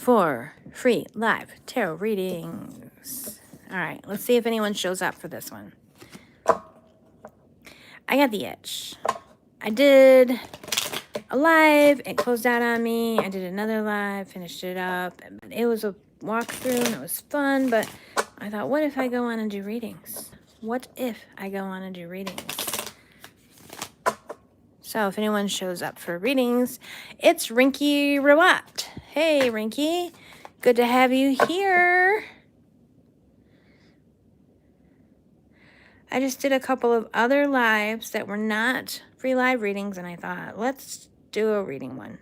for free live tarot readings. All right, let's see if anyone shows up for this one. I got the itch. I did a live, it closed out on me. I did another live, finished it up. It was a walkthrough and it was fun, but I thought, what if I go on and do readings? What if I go on and do readings? So if anyone shows up for readings, it's Rinky Rawat. Hey, Rinky. Good to have you here. I just did a couple of other lives that were not free live readings, and I thought, let's do a reading one.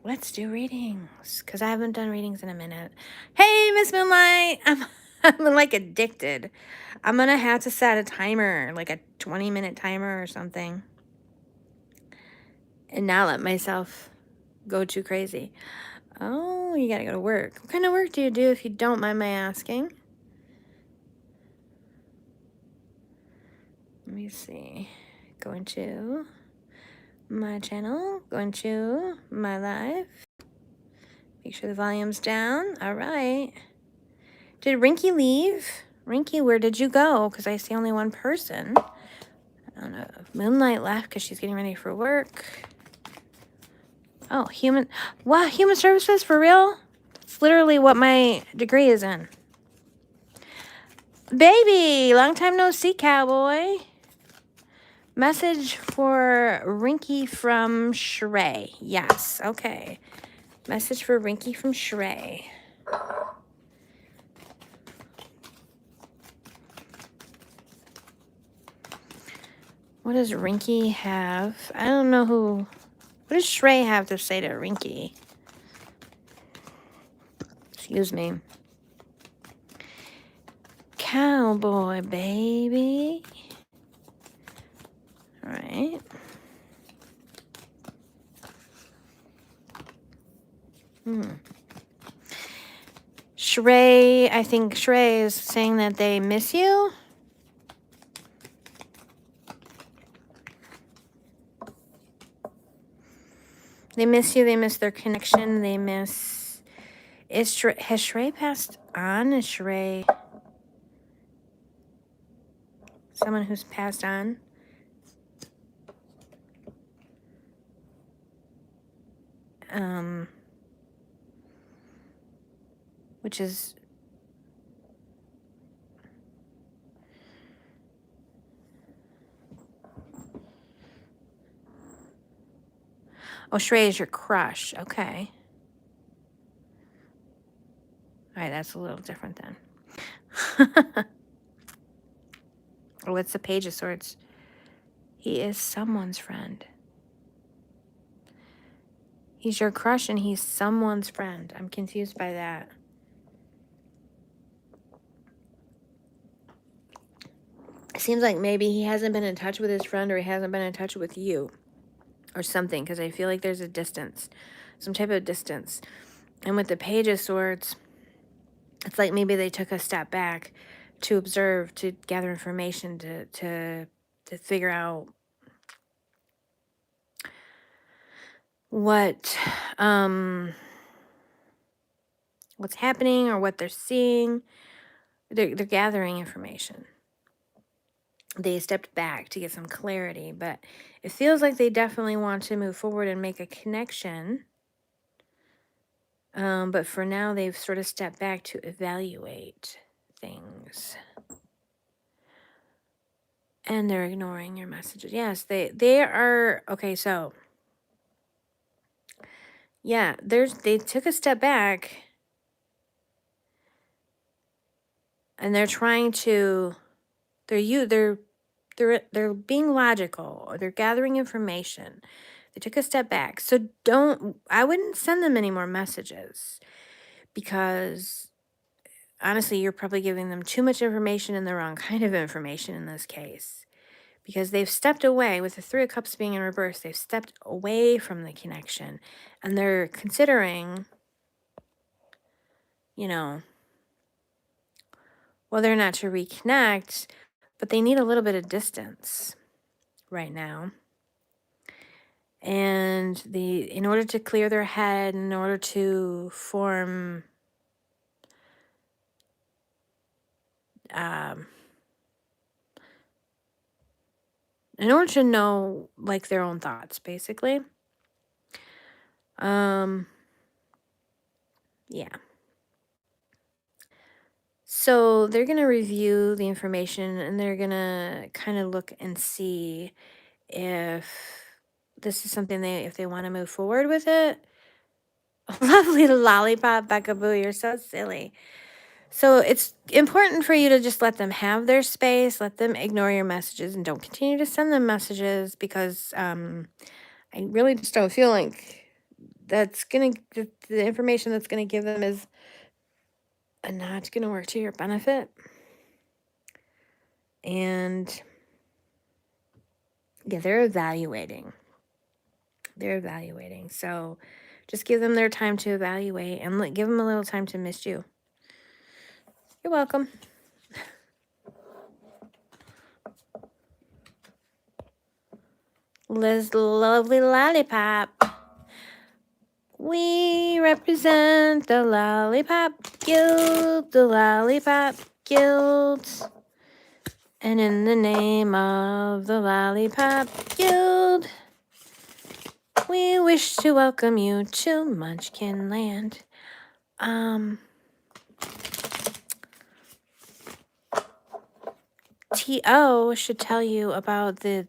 Let's do readings, because I haven't done readings in a minute. Hey, Miss Moonlight. I'm like addicted. I'm going to have to set a timer, like a 20-minute timer or something, and not let myself go too crazy. Oh, you got to go to work. What kind of work do you do, if you don't mind my asking? Let me see. Going to my channel, going to my live. Make sure the volume's down. All right. Did Rinky leave? Rinky, where did you go? Because I see only one person. I don't know if Moonlight left because she's getting ready for work. Oh, wow, human services for real? That's literally what my degree is in. Baby, long time no see, cowboy. Message for Rinky from Shrey. Yes, okay. Message for Rinky from Shrey. What does Rinky have? I don't know who. What does Shrey have to say to Rinky? Excuse me. Cowboy, baby. All right. Shrey, I think Shrey is saying that they miss you. They miss you. They miss their connection. They miss... has Shrey passed on? Is Shrey someone who's passed on? Which is... Oh, Shrey is your crush. Okay. All right, that's a little different then. Oh, it's the Page of Swords. He is someone's friend. He's your crush and he's someone's friend. I'm confused by that. It seems like maybe he hasn't been in touch with his friend, or he hasn't been in touch with you or something, because I feel like there's a distance, some type of distance. And with the Page of Swords, it's like maybe they took a step back to observe, to gather information, to figure out what's happening or what they're seeing. They're gathering information. They stepped back to get some clarity, but it feels like they definitely want to move forward and make a connection. But for now, they've sort of stepped back to evaluate things. And they're ignoring your messages. Yes, they are. Okay, so yeah, they took a step back, and they're trying to, they're being logical, or they're gathering information. They took a step back. So I wouldn't send them any more messages, because honestly, you're probably giving them too much information and the wrong kind of information in this case, because they've stepped away. With the Three of Cups being in reverse, they've stepped away from the connection, and they're considering, whether or not to reconnect, but they need a little bit of distance right now. And in order to clear their head, in order to form in order to know like their own thoughts, basically. Yeah. So they're going to review the information and they're going to kind of look and see if this is something if they want to move forward with it. Lovely lollipop, Buckaboo, you're so silly. So it's important for you to just let them have their space, let them ignore your messages, and don't continue to send them messages because I really just don't feel like the information that's going to give them is not going to work to your benefit. And yeah, they're evaluating. So just give them their time to evaluate and give them a little time to miss you. You're welcome. Liz, lovely lollipop. We represent the Lollipop Guild, And in the name of the Lollipop Guild, we wish to welcome you to Munchkin Land. T.O. should tell you about the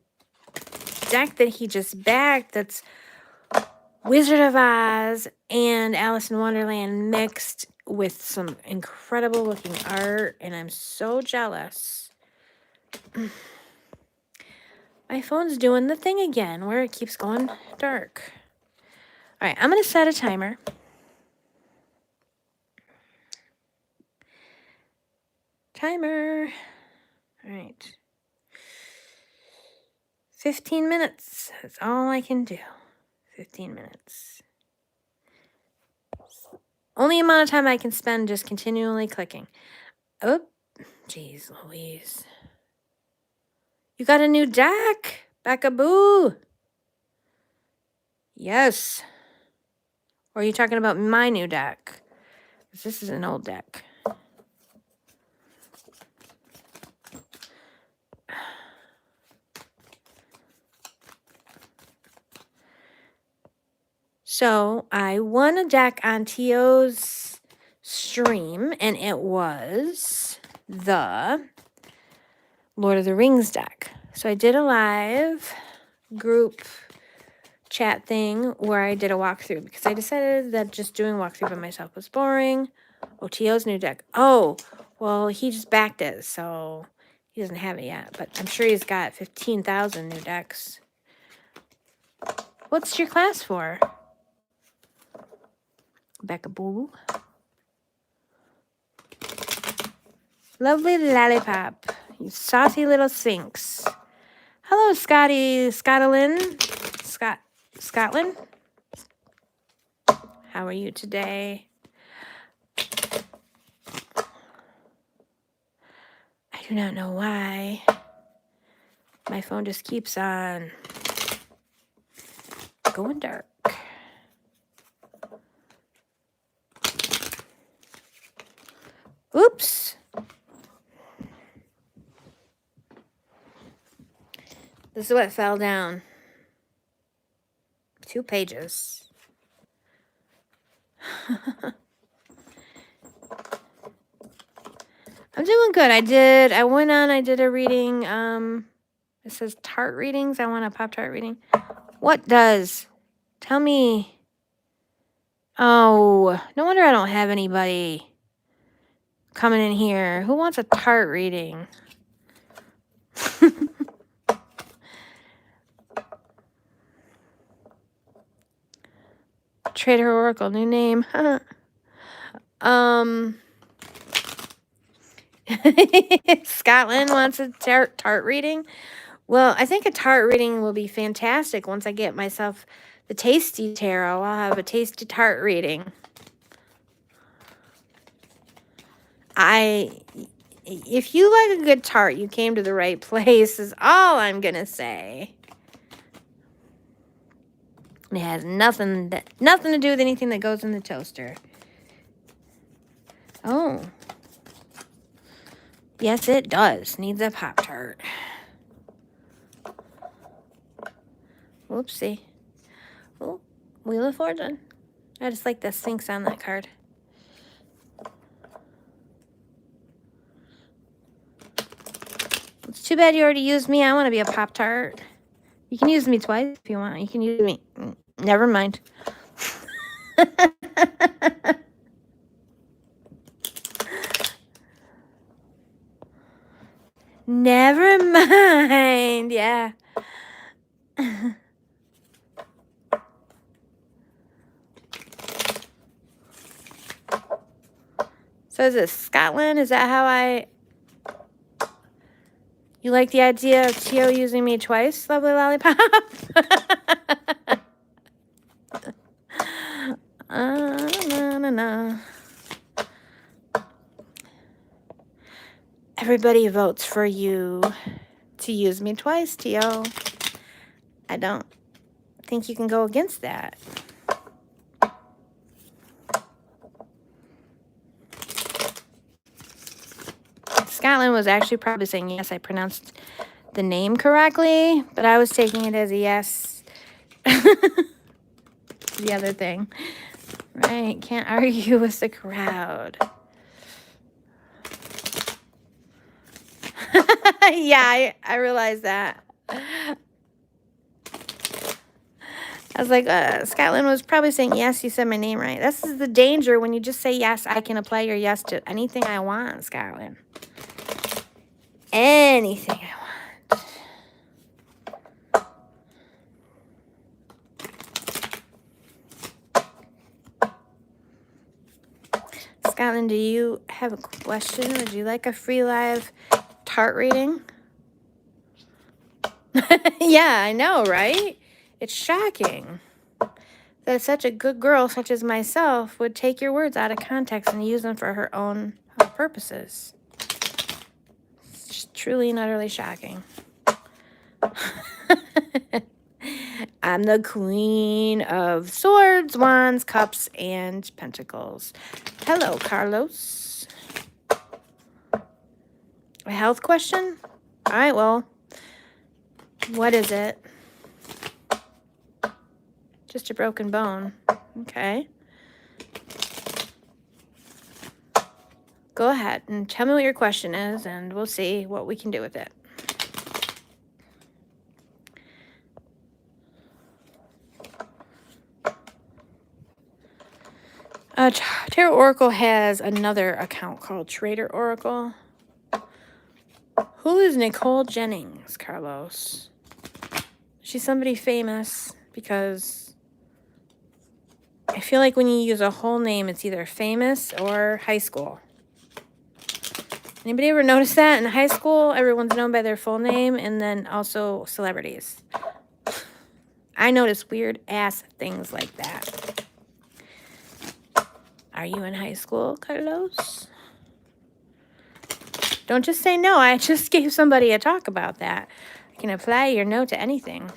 deck that he just backed that's Wizard of Oz and Alice in Wonderland mixed with some incredible looking art, and I'm so jealous. My phone's doing the thing again where it keeps going dark. All right, I'm going to set a timer. All right. 15 minutes. That's all I can do. 15 minutes. Only amount of time I can spend just continually clicking. Oh, jeez Louise. You got a new deck? Buckaboo. Yes. Or are you talking about my new deck? This is an old deck. So I won a deck on T.O.'s stream, and it was the Lord of the Rings deck. So I did a live group chat thing where I did a walkthrough because I decided that just doing walkthrough by myself was boring. Oh, T.O.'s new deck. Oh, well, he just backed it, so he doesn't have it yet. But I'm sure he's got 15,000 new decks. What's your class for? Buckaboo. Lovely lollipop. You saucy little sphinx. Hello, Scotland. How are you today? I do not know why. My phone just keeps on going dark. Oops. This is what fell down. 2 pages. I'm doing good. I did a reading. It says Tart readings. I want a Pop-Tart reading. What does? Tell me. Oh, no wonder I don't have anybody coming in here. Who wants a Tart reading? Trader Oracle, new name. Scotland wants a Tart reading. Well, I think a Tart reading will be fantastic once I get myself the Tasty Tarot. I'll have a Tasty Tart reading. If you like a good tart, you came to the right place, is all I'm going to say. It has nothing to do with anything that goes in the toaster. Oh. Yes, it does. Needs a Pop-Tart. Whoopsie. Oh, Wheel of Fortune. I just like the Sphinx on that card. It's too bad you already used me. I want to be a Pop-Tart. You can use me twice if you want. You can use me. Never mind. Never mind. Yeah. So is it Scotland? Is that how I... You like the idea of Tio using me twice, lovely lollipop? No. Everybody votes for you to use me twice, Tio. I don't think you can go against that. Scotland was actually probably saying yes, I pronounced the name correctly, but I was taking it as a yes. The other thing. Right, can't argue with the crowd. Yeah, I realized that. I was like, Scotland was probably saying yes, you said my name right. This is the danger when you just say yes, I can apply your yes to anything I want, Scotland. Anything I want. Scotland, do you have a question? Would you like a free live Tart reading? Yeah, I know, right? It's shocking that such a good girl such as myself would take your words out of context and use them for her own purposes. It's just truly and utterly shocking. I'm the queen of swords, wands, cups, and pentacles. Hello, Carlos. A health question? All right, well, what is it? Just a broken bone. Okay. Go ahead and tell me what your question is, and we'll see what we can do with it. Tarot Oracle has another account called Trader Oracle. Who is Nicole Jennings, Carlos? She's somebody famous because I feel like when you use a whole name, it's either famous or high school. Anybody ever notice that? In high school, everyone's known by their full name, and then also celebrities. I notice weird ass things like that. Are you in high school, Carlos? Don't just say no. I just gave somebody a talk about that. I can apply your no to anything.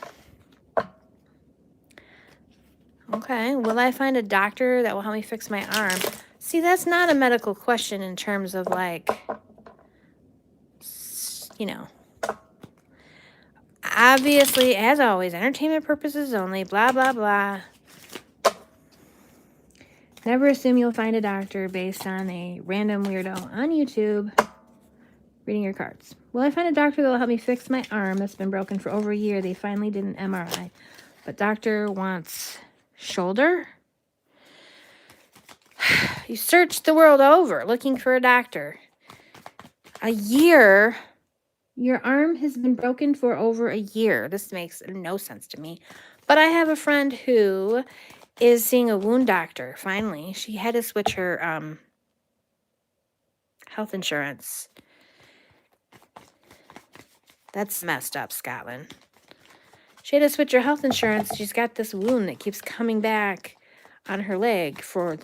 Okay. Will I find a doctor that will help me fix my arm? See, that's not a medical question in terms of like, you know. Obviously, as always, entertainment purposes only, blah, blah, blah. Never assume you'll find a doctor based on a random weirdo on YouTube reading your cards. Will I find a doctor that will help me fix my arm that's been broken for over a year? They finally did an MRI. But doctor wants shoulder? You searched the world over looking for a doctor. A year? Your arm has been broken for over a year. This makes no sense to me. But I have a friend who is seeing a wound doctor, finally. She had to switch her health insurance. That's messed up, Scotland. She had to switch her health insurance. She's got this wound that keeps coming back on her leg for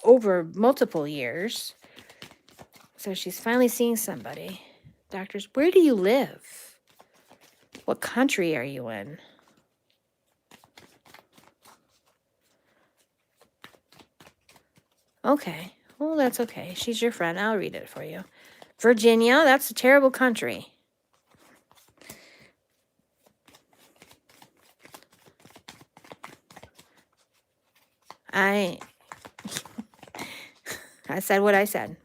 over multiple years. So she's finally seeing somebody. Doctors, where do you live? What country are you in? Okay. Well, that's okay. She's your friend. I'll read it for you. Virginia, that's a terrible country. I said what I said.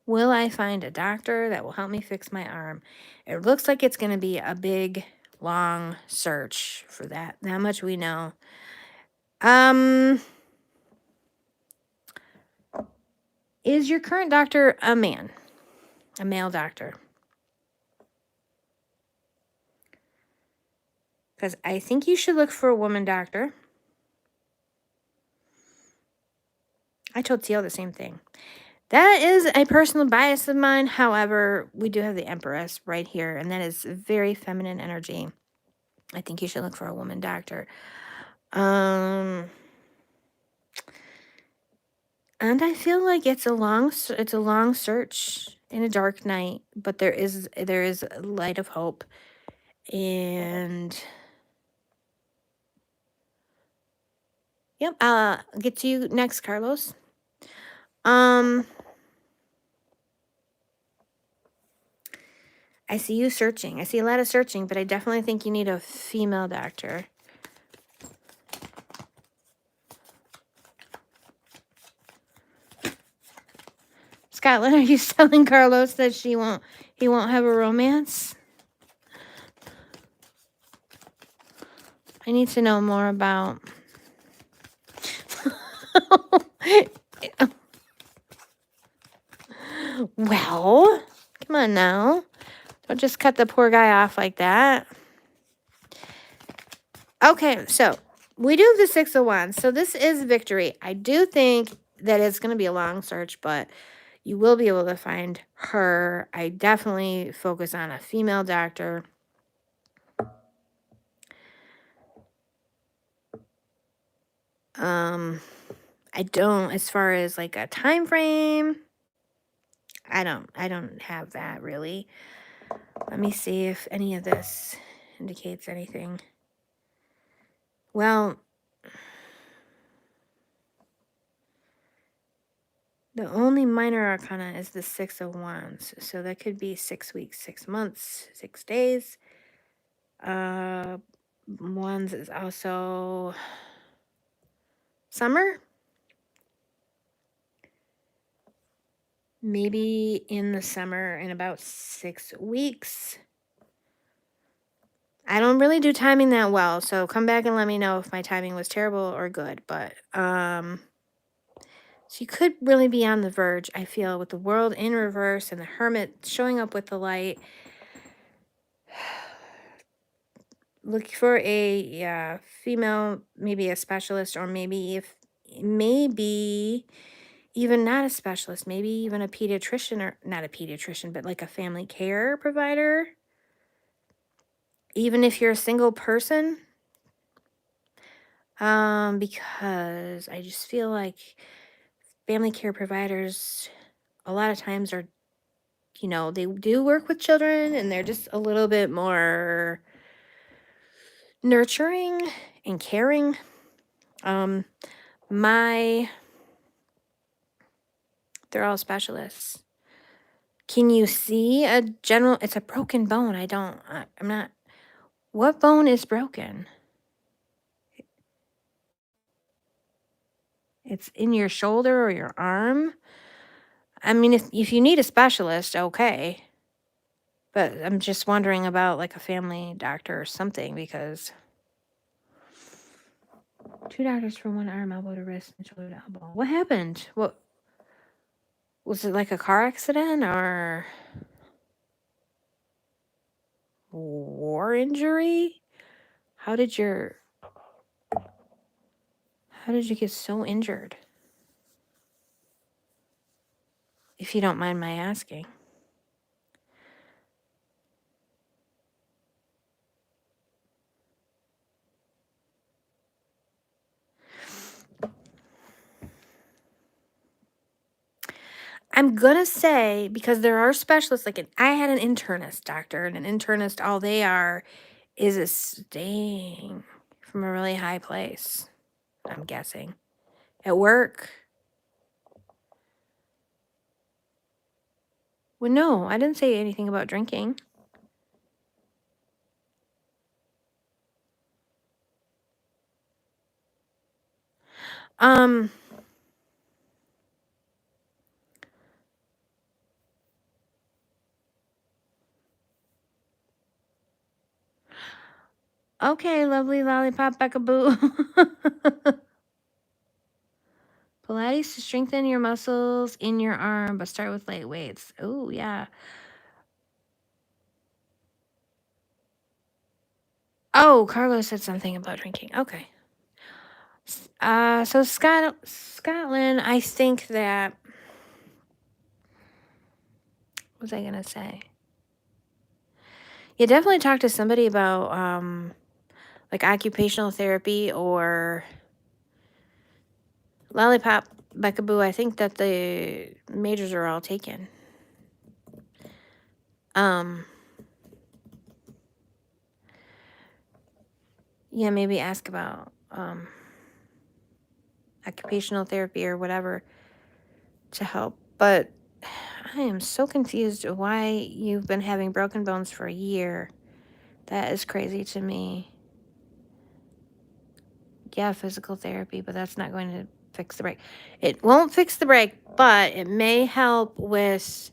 Will I find a doctor that will help me fix my arm? It looks like it's going to be a big, long search for that. That much we know. Is your current doctor a man? A male doctor? Because I think you should look for a woman doctor. I told Teal the same thing. That is a personal bias of mine. However, we do have the Empress right here, and that is very feminine energy. I think you should look for a woman doctor. And I feel like it's a long search in a dark night, but there is a light of hope. And yep, I'll get to you next, Carlos. I see you searching. I see a lot of searching, but I definitely think you need a female doctor. Scotland, are you telling Carlos that he won't have a romance? I need to know more about. Well, come on now. Don't just cut the poor guy off like that. Okay, so we do have the Six of Wands. So this is victory. I do think that it's going to be a long search, but you will be able to find her. I definitely focus on a female doctor. I don't, as far as like a time frame, I don't have that really. Let me see if any of this indicates anything. Well, the only minor arcana is the Six of Wands. So that could be 6 weeks, 6 months, 6 days. Wands is also summer. Maybe in the summer in about 6 weeks. I don't really do timing that well, so come back and let me know if my timing was terrible or good. But so you could really be on the verge, I feel, with the World in reverse and the Hermit showing up with the light. Look for a female, maybe a specialist, or maybe even not a specialist, maybe even a pediatrician, or not a pediatrician, but like a family care provider. Even if you're a single person, because I just feel like family care providers a lot of times are, they do work with children and they're just a little bit more nurturing and caring. They're all specialists. Can you see a general? It's a broken bone. I'm not. What bone is broken? It's in your shoulder or your arm. I mean, if you need a specialist, okay. But I'm just wondering about like a family doctor or something, because 2 doctors for 1 arm, elbow to wrist, and shoulder to elbow. What happened? What was it, like a car accident or war injury? How did you get so injured? If you don't mind my asking. I'm gonna say, because there are specialists, like I had an internist doctor, and an internist, all they are Is it staying from a really high place? I'm guessing. At work? Well, no, I didn't say anything about drinking. Um, okay, lovely lollipop Beckaboo. Pilates to strengthen your muscles in your arm, but start with light weights. Oh, yeah. Oh, Carlos said something about drinking. Okay. So Scotland, I think that, what was I gonna say? You definitely talk to somebody about like occupational therapy or lollipop Beckaboo. I think that the majors are all taken. Yeah, maybe ask about occupational therapy or whatever to help. But I am so confused why you've been having broken bones for a year. That is crazy to me. Yeah, physical therapy, but that's not going to fix the break. It won't fix the break, but it may help with...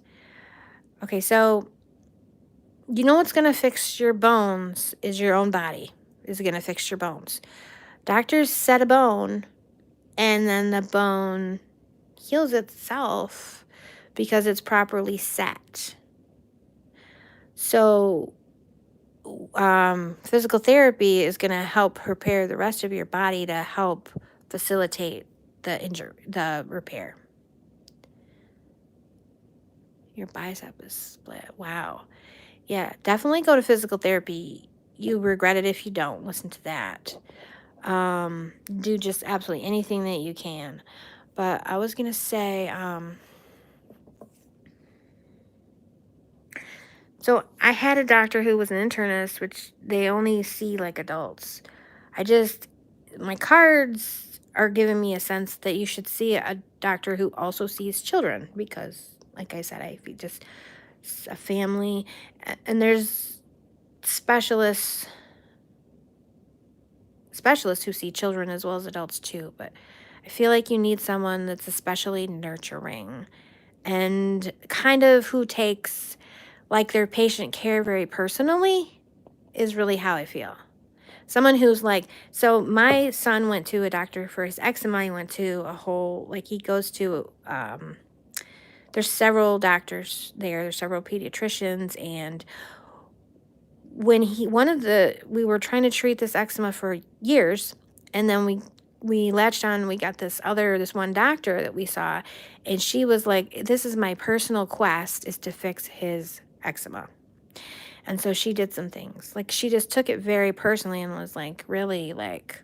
Okay, so you know what's going to fix your bones is your own body is going to fix your bones. Doctors set a bone, and then the bone heals itself because it's properly set. So physical therapy is going to help prepare the rest of your body to help facilitate the repair. Your bicep is split. Wow. Yeah, definitely go to physical therapy. You regret it if you don't. Listen to that. Do just absolutely anything that you can. But I was going to say, so I had a doctor who was an internist, which they only see like adults. My cards are giving me a sense that you should see a doctor who also sees children because, like I said, a family, and there's specialists who see children as well as adults too, but I feel like you need someone that's especially nurturing and kind of who takes like their patient care very personally is really how I feel. Someone who's like, so my son went to a doctor for his eczema. He went to he goes to, there's several doctors there. There's several pediatricians. And when we were trying to treat this eczema for years. And then we latched on, we got this one doctor that we saw. And she was like, this is my personal quest is to fix his eczema. And so she did some things. Like, she just took it very personally and was like, really, like,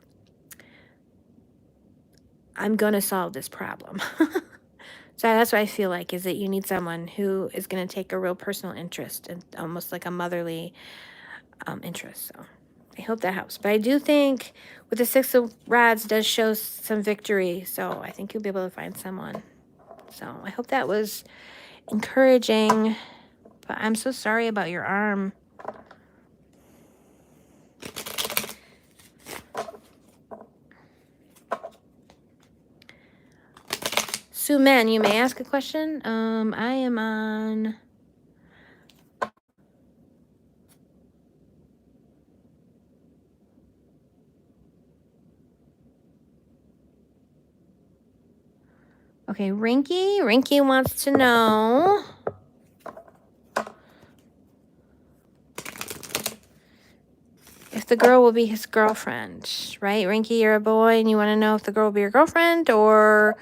I'm going to solve this problem. So that's what I feel like, is that you need someone who is going to take a real personal interest and almost like a motherly interest. So I hope that helps. But I do think with the Six of Rods does show some victory. So I think you'll be able to find someone. So I hope that was encouraging. But I'm so sorry about your arm. Sue Men, you may ask a question. I am on... Okay, Rinky. Rinky wants to know... if the girl will be his girlfriend, right? Rinky, you're a boy and you want to know if the girl will be your girlfriend, or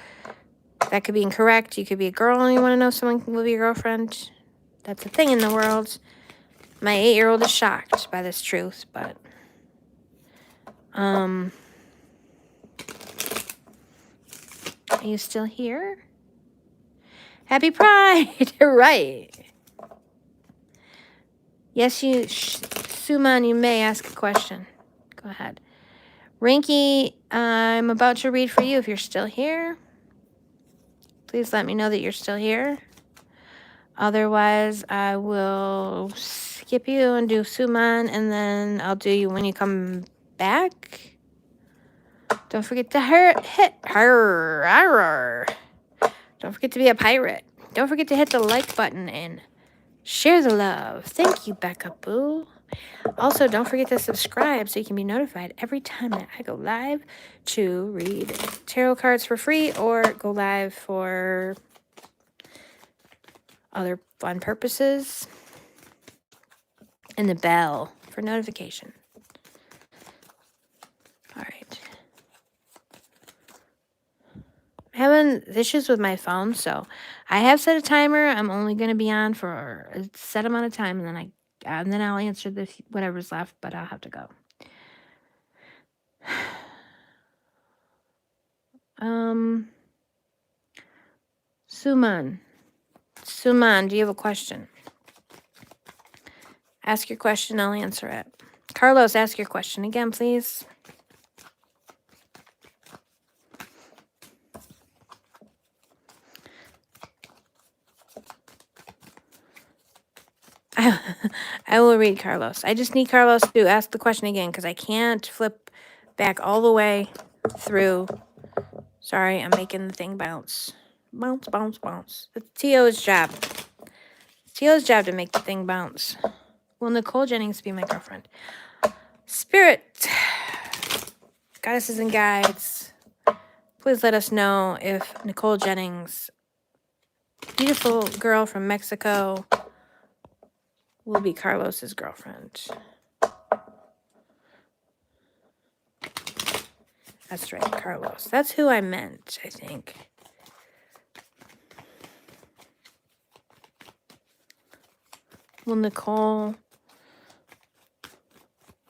that could be incorrect. You could be a girl and you want to know if someone will be your girlfriend. That's a thing in the world. My 8-year-old is shocked by this truth, but are you still here? Happy Pride! Right. Yes, Suman, you may ask a question. Go ahead. Rinky, I'm about to read for you if you're still here. Please let me know that you're still here. Otherwise, I will skip you and do Suman, and then I'll do you when you come back. Don't forget to hit her. Don't forget to be a pirate. Don't forget to hit the like button and share the love. Thank you, Becca Boo. Also, don't forget to subscribe so you can be notified every time that I go live to read tarot cards for free or go live for other fun purposes. And the bell for notification. All right. I'm having issues with my phone, so I have set a timer. I'm only going to be on for a set amount of time, and then I'll answer whatever's left, but I'll have to go. Suman, do you have a question? Ask your question, I'll answer it. Carlos, ask your question again, please. I will read Carlos. I just need Carlos to ask the question again because I can't flip back all the way through. Sorry, I'm making the thing bounce. Bounce, bounce, bounce. It's T.O.'s job. It's T.O.'s job to make the thing bounce. Will Nicole Jennings be my girlfriend? Spirit, goddesses and guides, please let us know if Nicole Jennings, beautiful girl from Mexico, will be Carlos's girlfriend. That's right, Carlos. That's who I meant, I think. Will Nicole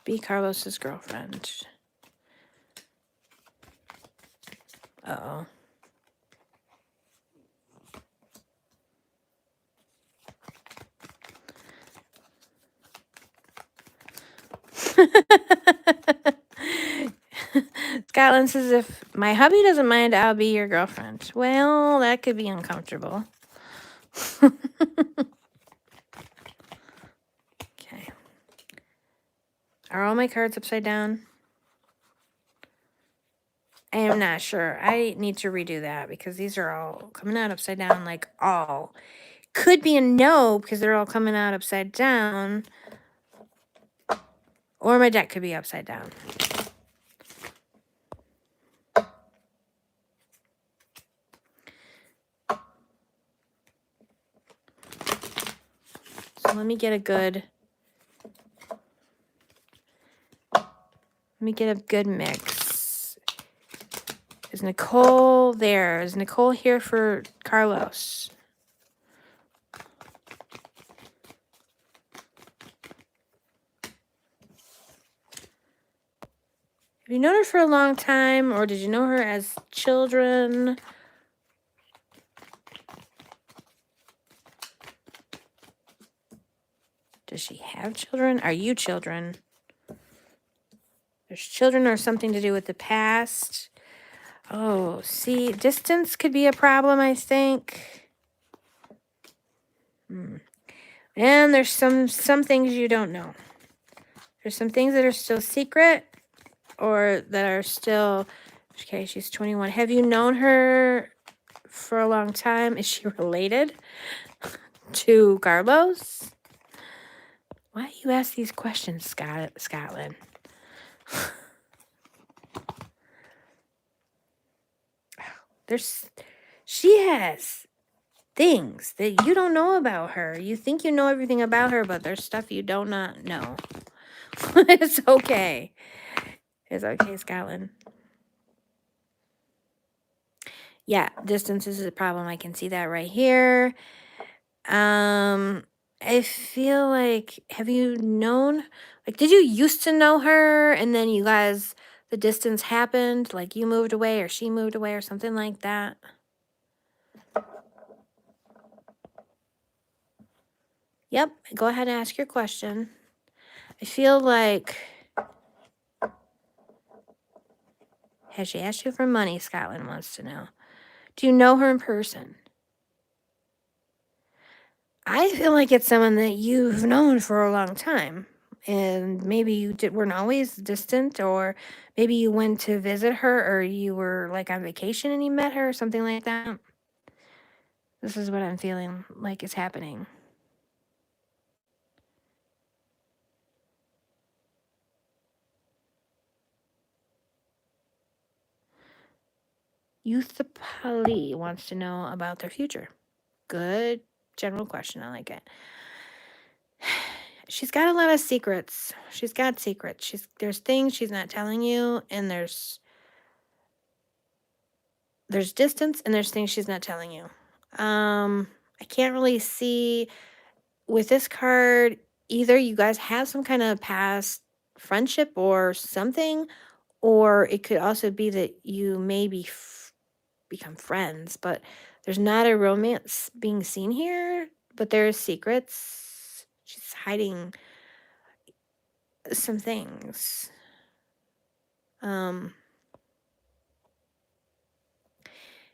be Carlos's girlfriend? Uh-oh. Scotland says, if my hubby doesn't mind, I'll be your girlfriend. Well, that could be uncomfortable. Okay. Are all my cards upside down? I am not sure. I need to redo that because these are all coming out upside down, like all. Could be a no because they're all coming out upside down. Or my deck could be upside down. So let me get a good mix. Is Nicole there? Is Nicole here for Carlos? Have you known her for a long time, or did you know her as children? Does she have children? Are you children? There's children or something to do with the past. Oh, see, distance could be a problem, I think. And there's some things you don't know. There's some things that are still secret or that are still, okay, she's 21. Have you known her for a long time? Is she related to Carlos? Why do you ask these questions, Scotland? She has things that you don't know about her. You think you know everything about her, but there's stuff you do not know. It's okay. It's okay, Scotland. Yeah, distance is a problem. I can see that right here. I feel like, have you known, like, did you used to know her and then you guys, the distance happened, like you moved away or she moved away or something like that? Yep, go ahead and ask your question. I feel like, has she asked you for money? Scotland wants to know. Do you know her in person? I feel like it's someone that you've known for a long time. And maybe weren't always distant, or maybe you went to visit her, or you were like on vacation and you met her, or something like that. This is what I'm feeling like is happening. Youth Pali wants to know about their future. Good general question. I like it. She's got a lot of secrets. She's got secrets. There's things she's not telling you, and there's distance, and there's things she's not telling you. I can't really see with this card, either you guys have some kind of past friendship or something, or it could also be that you maybe become friends, but there's not a romance being seen here, but there's secrets. She's hiding some things. And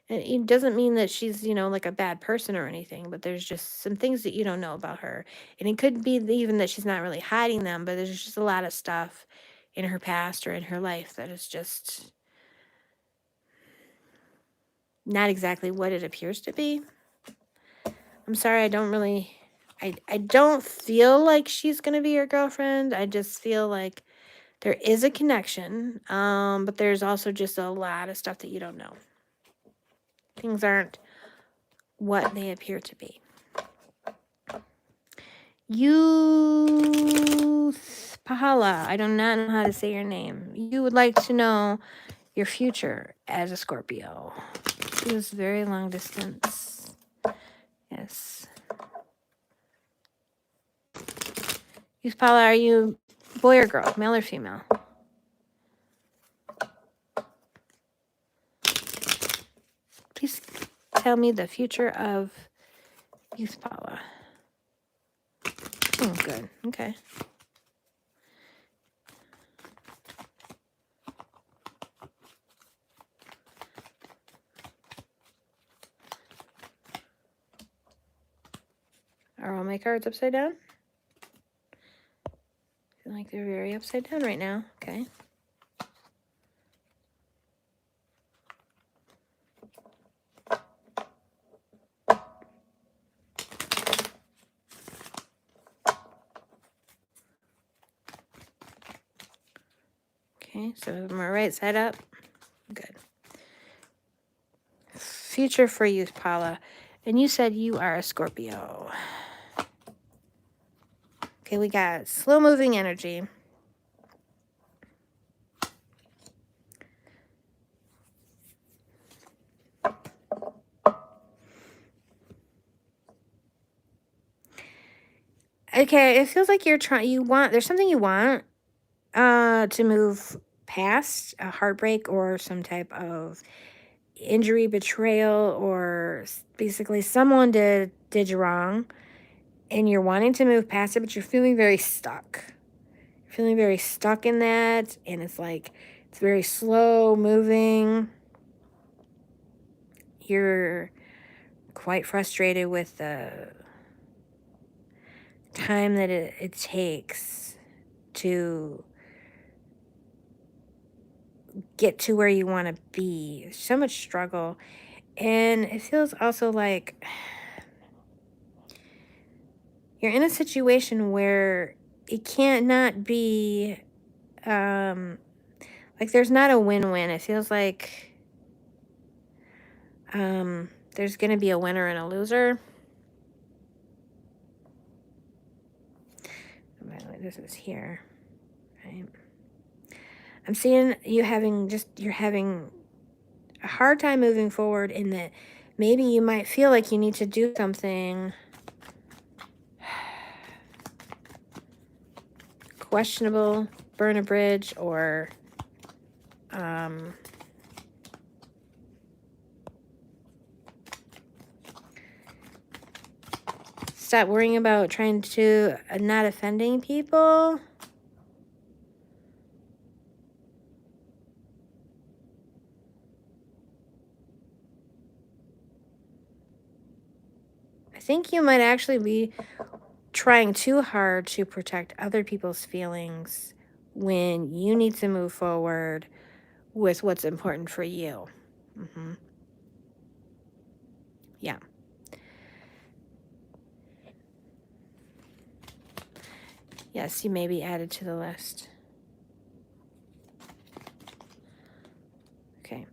it doesn't mean that she's, like a bad person or anything, but there's just some things that you don't know about her. And it could be even that she's not really hiding them, but there's just a lot of stuff in her past or in her life that is just not exactly what it appears to be. I'm sorry, I don't feel like she's going to be your girlfriend. I just feel like there is a connection, but there's also just a lot of stuff that you don't know. Things aren't what they appear to be. Youth Pahala, I do not know how to say your name. You would like to know your future as a Scorpio. It was very long distance. Yes. Youth Pahala, are you boy or girl, male or female? Please tell me the future of Youth Pahala. Oh, good. Okay. Are all my cards upside down? I feel like they're very upside down right now. Okay. Okay, so my right side up. Good. Future for you, Paula. And you said you are a Scorpio. Okay, we got slow-moving energy. Okay, it feels like there's something you want to move past a heartbreak or some type of injury, betrayal, or basically someone did you wrong, and you're wanting to move past it, but you're feeling very stuck. You're feeling very stuck in that, and it's like it's very slow moving. You're quite frustrated with the time that it takes to get to where you want to be. So much struggle. And it feels also like you're in a situation where it can't not be, like there's not a win-win. It feels like there's going to be a winner and a loser. This is here, right? I'm seeing you're having a hard time moving forward, in that maybe you might feel like you need to do something questionable, burn a bridge, or stop worrying about trying to not offending people. think you might actually be trying too hard to protect other people's feelings when you need to move forward with what's important for you. Mm-hmm. Yeah. Yes, you may be added to the list. Okay.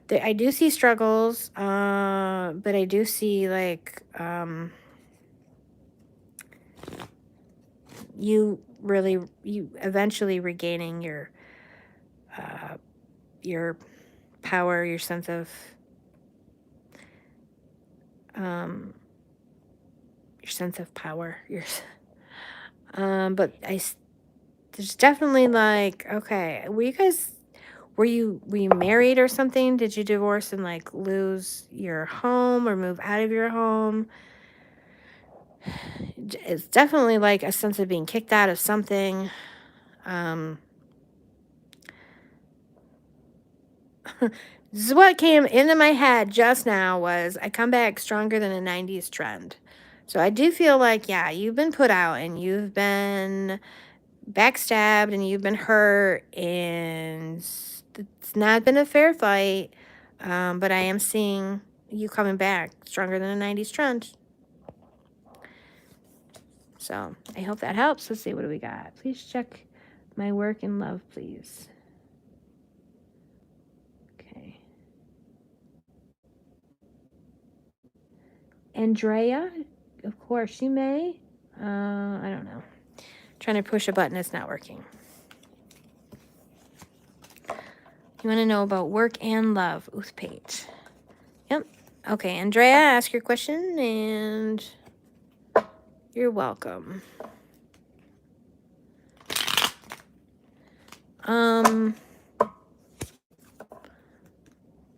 I do see struggles, but I do see like you eventually regaining your power, your sense of um power, but there's definitely like, okay, were you married or something? Did you divorce and like lose your home or move out of your home? It's definitely like a sense of being kicked out of something. This is what came into my head just now was I come back stronger than a 90s trend. So I do feel like, yeah, you've been put out and you've been backstabbed and you've been hurt and it's not been a fair fight. But I am seeing you coming back stronger than a 90s trend. So I hope that helps. Let's see, what do we got? Please check my work and love, please. Okay. Andrea, of course you may. I don't know. Trying to push a button, it's not working. You want to know about work and love, Uthpate. Yep. Okay, Andrea, ask your question and you're welcome.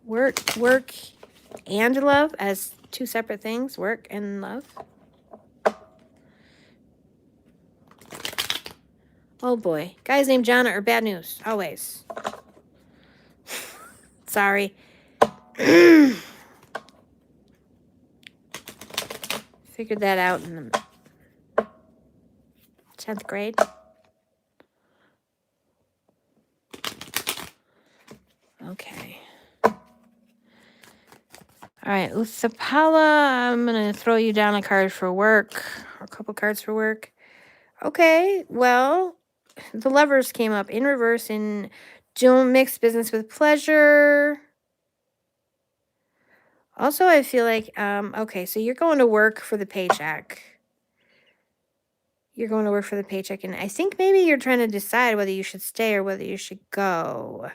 Work and love as two separate things, work and love. Oh boy. Guys named John are bad news, always. Sorry. Figured that out in the 10th grade. Okay. All right, Uthapala, I'm going to throw you down a card for work, or a couple cards for work. Okay, well, the Lovers came up in reverse and don't mix business with pleasure. Also, I feel like, okay, so you're going to work for the paycheck. You're going to work for the paycheck, and I think maybe you're trying to decide whether you should stay or whether you should go.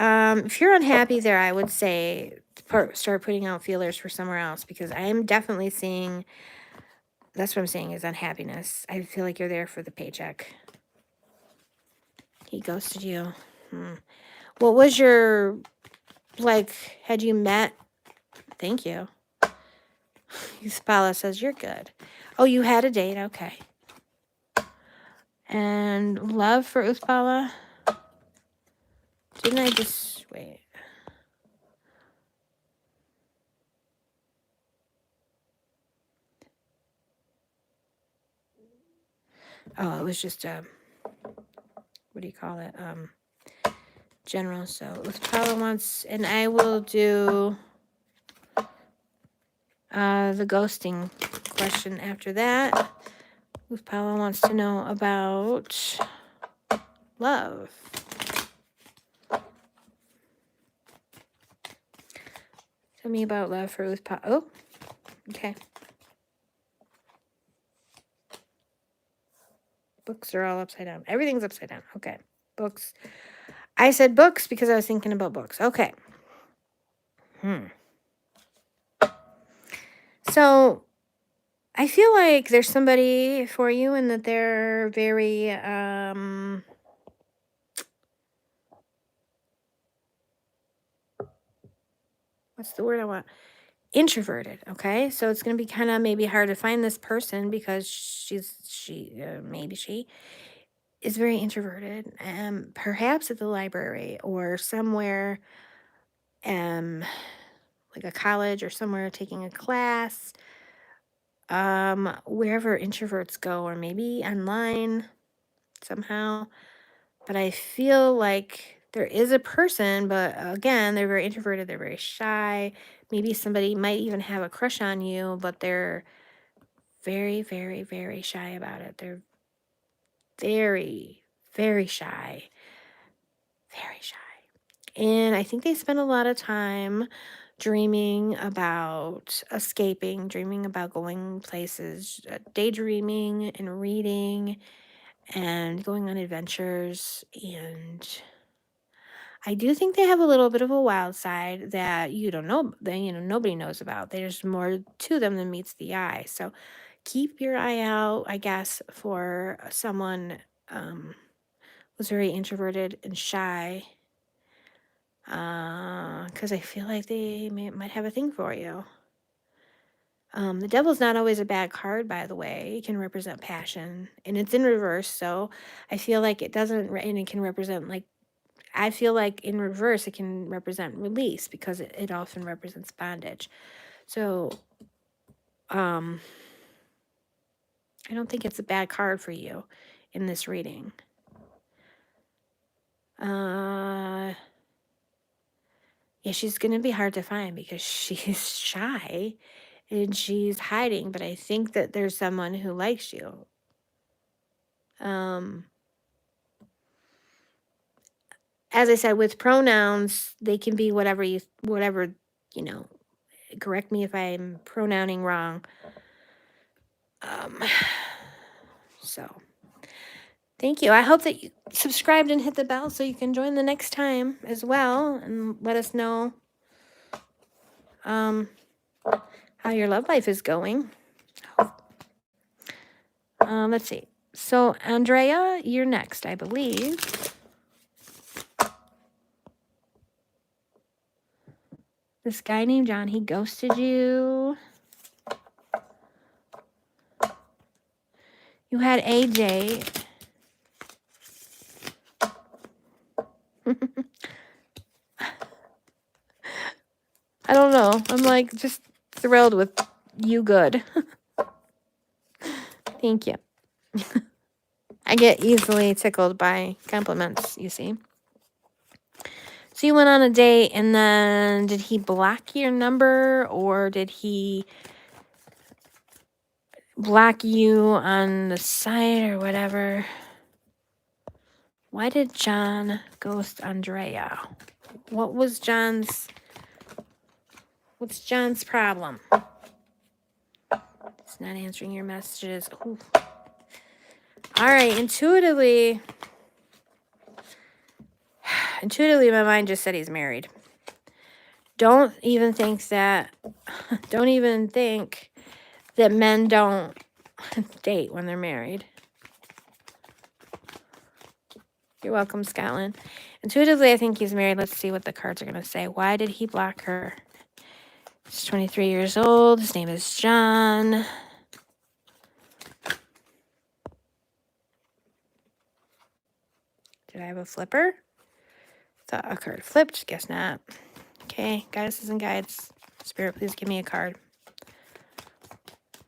If you're unhappy there, I would say start putting out feelers for somewhere else because I am definitely seeing, that's what I'm saying is unhappiness. I feel like you're there for the paycheck. He ghosted you. What was your, like, had you met? Thank you. Uthapala says you're good. Oh, you had a date. Okay. And love for Uthapala? Didn't I just, wait. Oh, it was just, what do you call it? General. So Uthapala wants, and I will do the ghosting question after that. Uthapala wants to know about love. Tell me about love for Uthapala. Oh, okay. Books are all upside down. Everything's upside down. Okay. Books. I said books because I was thinking about books. Okay. So I feel like there's somebody for you and that they're very, what's the word I want? Introverted. Okay. So it's going to be kind of maybe hard to find this person because maybe she is very introverted, perhaps at the library or somewhere, like a college or somewhere taking a class, wherever introverts go, or maybe online somehow. But I feel like there is a person, but again, they're very introverted, they're very shy. Maybe somebody might even have a crush on you, but they're very, very, very shy about it. They're very, very shy. Very shy. And I think they spend a lot of time dreaming about escaping, dreaming about going places, daydreaming and reading and going on adventures. And I do think they have a little bit of a wild side that you don't know, that nobody knows about. There's more to them than meets the eye. So keep your eye out, I guess, for someone who's very introverted and shy, because I feel like they might have a thing for you. The devil's not always a bad card, by the way. It can represent passion, and it's in reverse. So I feel like it doesn't, and it can represent, like, I feel like in reverse, it can represent release because it often represents bondage. So I don't think it's a bad card for you in this reading. Yeah, she's going to be hard to find because she's shy and she's hiding, but I think that there's someone who likes you. As I said, with pronouns, they can be whatever, you know, correct me if I'm pronouncing wrong. So thank you. I hope that you subscribed and hit the bell so you can join the next time as well and let us know how your love life is going. Let's see. So, Andrea, you're next, I believe. This guy named John, he ghosted you. You had AJ. I don't know. I'm like just thrilled with you. Good. Thank you. I get easily tickled by compliments, you see. So you went on a date, and then did he block your number, or did he block you on the site or whatever? Why did John ghost Andrea? What's John's problem? It's not answering your messages. Ooh. All right, intuitively, my mind just said he's married. Don't even think that men don't date when they're married. You're welcome, Scotland. Intuitively, I think he's married. Let's see what the cards are going to say. Why did he block her? He's 23 years old. His name is John. Did I have a flipper? Thought a card flipped. Guess not. Okay, goddesses and guides. Spirit, please give me a card.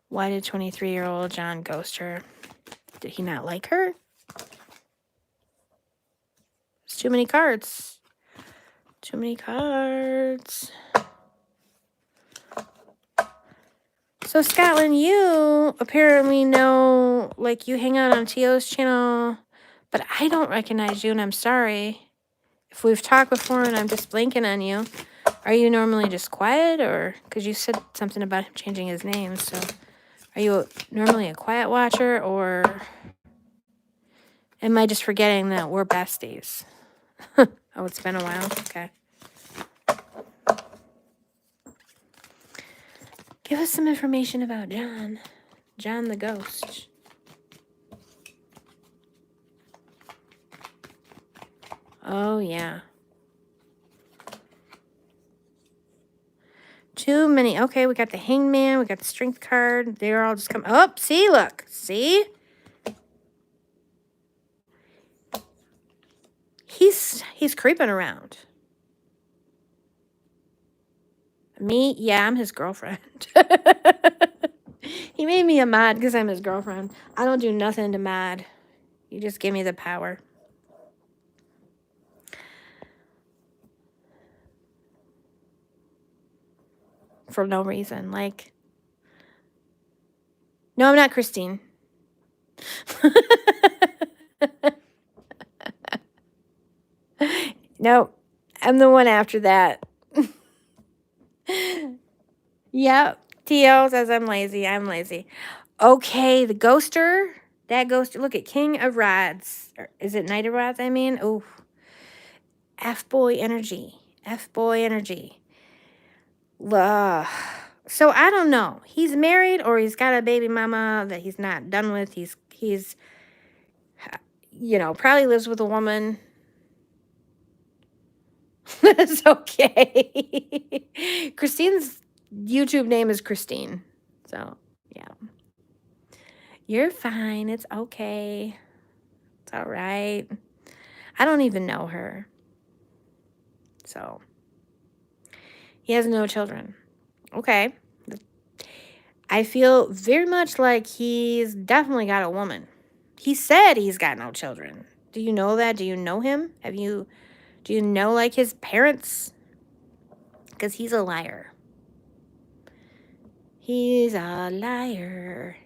Why did 23-year-old John ghost her? Did he not like her? It's too many cards. Too many cards. So, Scotland, you apparently know, like, you hang out on Tio's channel, but I don't recognize you, and I'm sorry. If we've talked before and I'm just blanking on you, are you normally just quiet, or, because you said something about him changing his name, so are you normally a quiet watcher, or am I just forgetting that we're besties? Oh, it's been a while? Okay. Give us some information about John. John the ghost. Oh, yeah. Too many. Okay, we got the hangman. We got the strength card. They're all just coming. Oh, see, look. See? He's creeping around. Me? Yeah, I'm his girlfriend. He made me a mod because I'm his girlfriend. I don't do nothing to mod. You just give me the power. For no reason. Like, no, I'm not Christine. No, I'm the one after that. Yep. Tio says I'm lazy. I'm lazy. Okay, the ghoster. That ghoster. Look at King of Rods. Is it Knight of Rods? I mean, oh, F-boy energy. F-boy energy. Ugh. So I don't know. He's married or he's got a baby mama that he's not done with. He's probably lives with a woman. That's okay. Christine's YouTube name is Christine. So, yeah. You're fine. It's okay. It's all right. I don't even know her. So, he has no children. Okay. I feel very much like he's definitely got a woman. He said he's got no children. Do you know that? Do you know him? Do you know like his parents? Because he's a liar. He's a liar.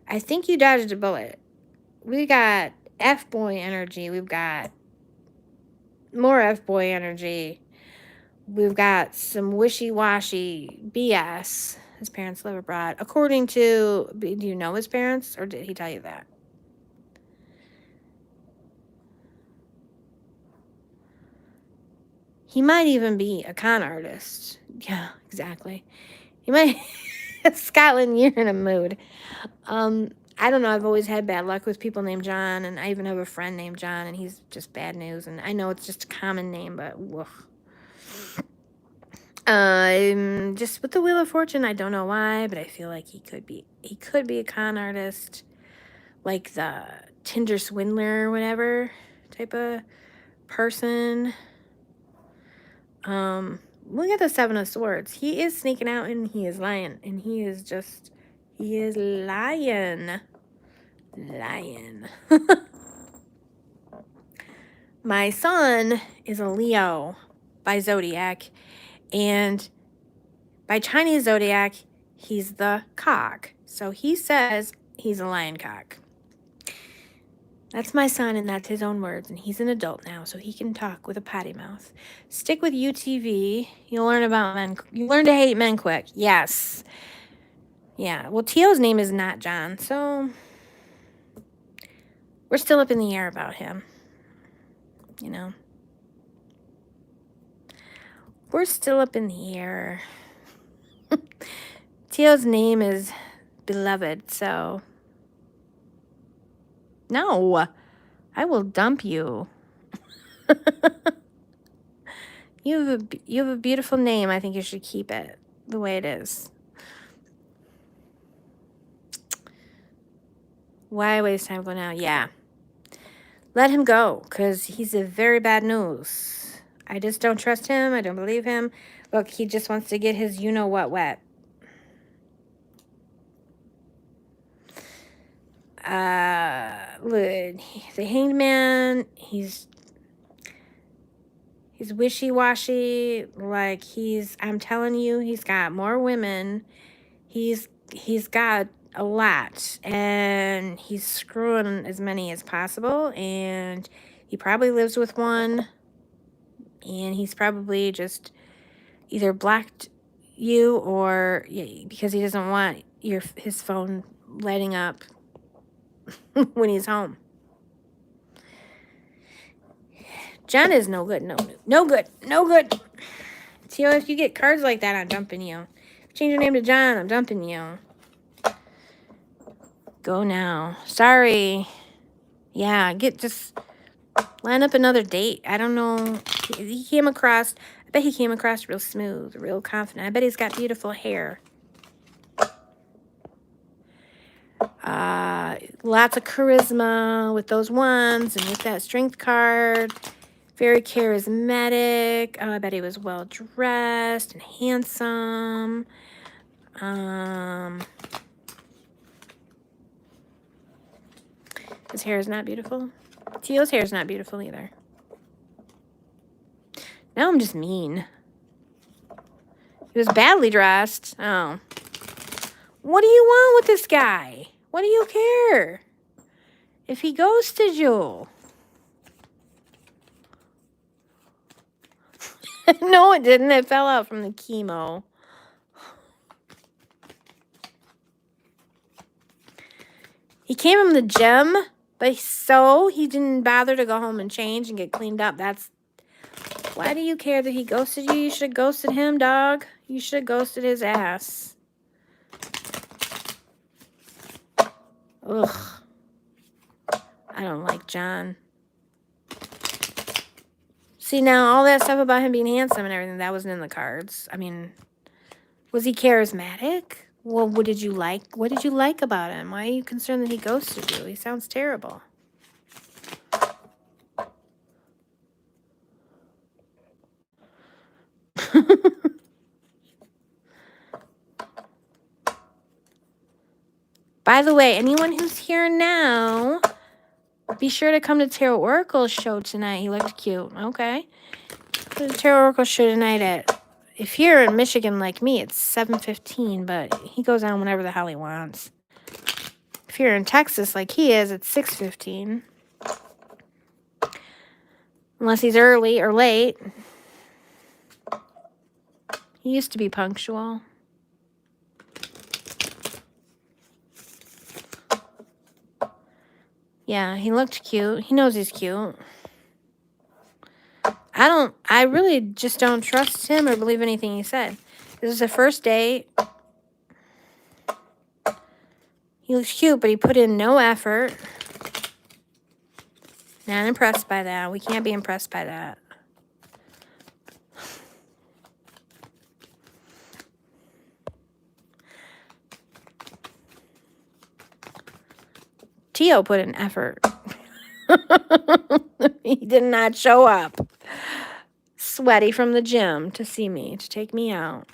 I think you dodged a bullet. We got F-boy energy. We've got more F-boy energy. We've got some wishy-washy BS. His parents live abroad. According to, do you know his parents, or did he tell you that? He might even be a con artist. Yeah, exactly. He might. Scotland, you're in a mood. I don't know. I've always had bad luck with people named John, and I even have a friend named John, and he's just bad news. And I know it's just a common name, but woof. Just with the Wheel of Fortune, I don't know why, but I feel like he could be a con artist, like the Tinder swindler or whatever type of person. Look at the Seven of Swords. He is sneaking out and he is lying, and he is lying. My son is a Leo by zodiac, and by Chinese zodiac, he's the cock. So he says he's a lion cock. That's my son, and that's his own words, and he's an adult now, so he can talk with a potty mouth. Stick with UTV. You'll learn about men. You learn to hate men quick. Yes. Yeah. Well, Tio's name is not John, so we're still up in the air about him. We're still up in the air. Tio's name is Beloved, so no, I will dump you. You have a beautiful name. I think you should keep it the way it is. Why waste time going out? Yeah. Let him go, because he's a very bad news. I just don't trust him. I don't believe him. Look, he just wants to get his you-know-what wet. Look, the Hanged Man, he's wishy-washy. Like, I'm telling you, he's got more women. He's got a lot, and he's screwing as many as possible, and he probably lives with one, and he's probably just either blocked you or because he doesn't want his phone lighting up when he's home. John is no good. No good. Tio, if you get cards like that, I'm dumping you. Change your name to John, I'm dumping you. Go now. Sorry. Yeah, just line up another date. I don't know. I bet he came across real smooth, real confident. I bet he's got beautiful hair. Lots of charisma with those ones and with that strength card. Very charismatic. Oh, I bet he was well dressed and handsome. His hair is not beautiful. Teal's hair is not beautiful either. Now I'm just mean. He was badly dressed. Oh. What do you want with this guy? What do you care? If he ghosted you. No, it didn't. It fell out from the chemo. He came from the gym, but he didn't bother to go home and change and get cleaned up. Why do you care that he ghosted you? You should have ghosted him, dog. You should have ghosted his ass. Ugh. I don't like John. See, now all that stuff about him being handsome and everything, that wasn't in the cards. I mean, was he charismatic? Well, what did you like? What did you like about him? Why are you concerned that he ghosted you? He sounds terrible. By the way, anyone who's here now, be sure to come to Tarot Oracle's show tonight. He looked cute. Okay. The Tarot Oracle show tonight if you're in Michigan like me, it's 7:15, but he goes on whenever the hell he wants. If you're in Texas like he is, it's 6:15. Unless he's early or late. He used to be punctual. Yeah, he looked cute. He knows he's cute. I really just don't trust him or believe anything he said. This is the first date. He looks cute, but he put in no effort. Not impressed by that. We can't be impressed by that. Tio put in effort. He did not show up. Sweaty from the gym to see me, to take me out.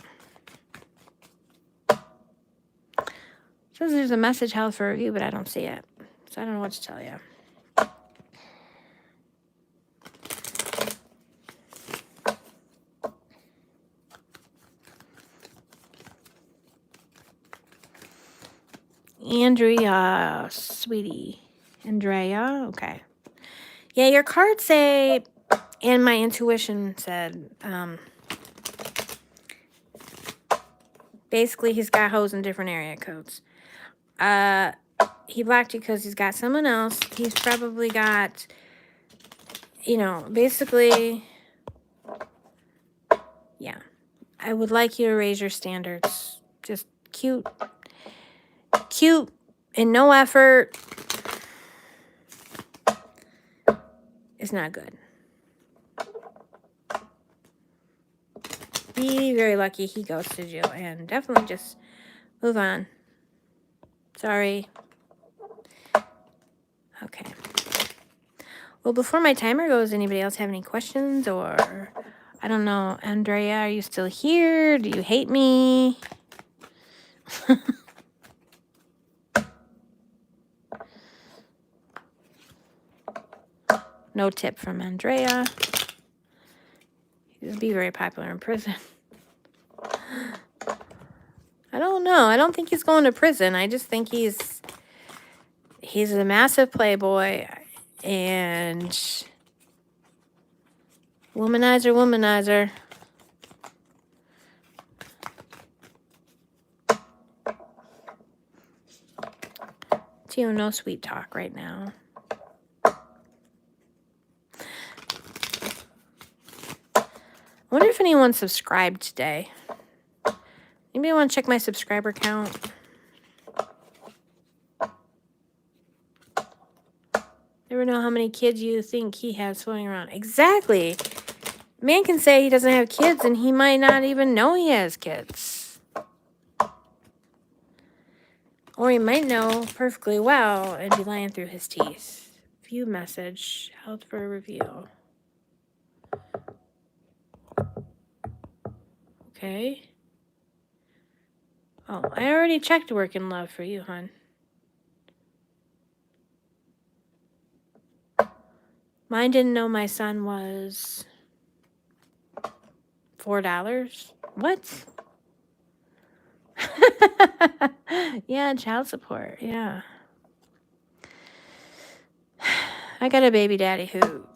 Says there's a message held for review, but I don't see it. So I don't know what to tell you. Andrea, sweetie. Andrea, okay. Yeah, your cards say, and my intuition said, basically he's got hoes in different area codes. He blocked you because he's got someone else. He's probably got, basically, yeah. I would like you to raise your standards. Just cute and no effort is not good. Be very lucky he ghosted you, and definitely just move on. Sorry. Okay. Well, before my timer goes, anybody else have any questions? Or, I don't know, Andrea, are you still here? Do you hate me? No tip from Andrea. He would be very popular in prison. I don't know. I don't think he's going to prison. I just think he's a massive playboy and womanizer. Tio, no sweet talk right now. I wonder if anyone subscribed today. Anybody want to check my subscriber count? Never know how many kids you think he has floating around. Exactly. Man can say he doesn't have kids, and he might not even know he has kids. Or he might know perfectly well and be lying through his teeth. View message held for review. Okay. Oh, I already checked work and love for you, hon. Mine didn't know my son was $4. What? Yeah, child support. Yeah. I got a baby daddy who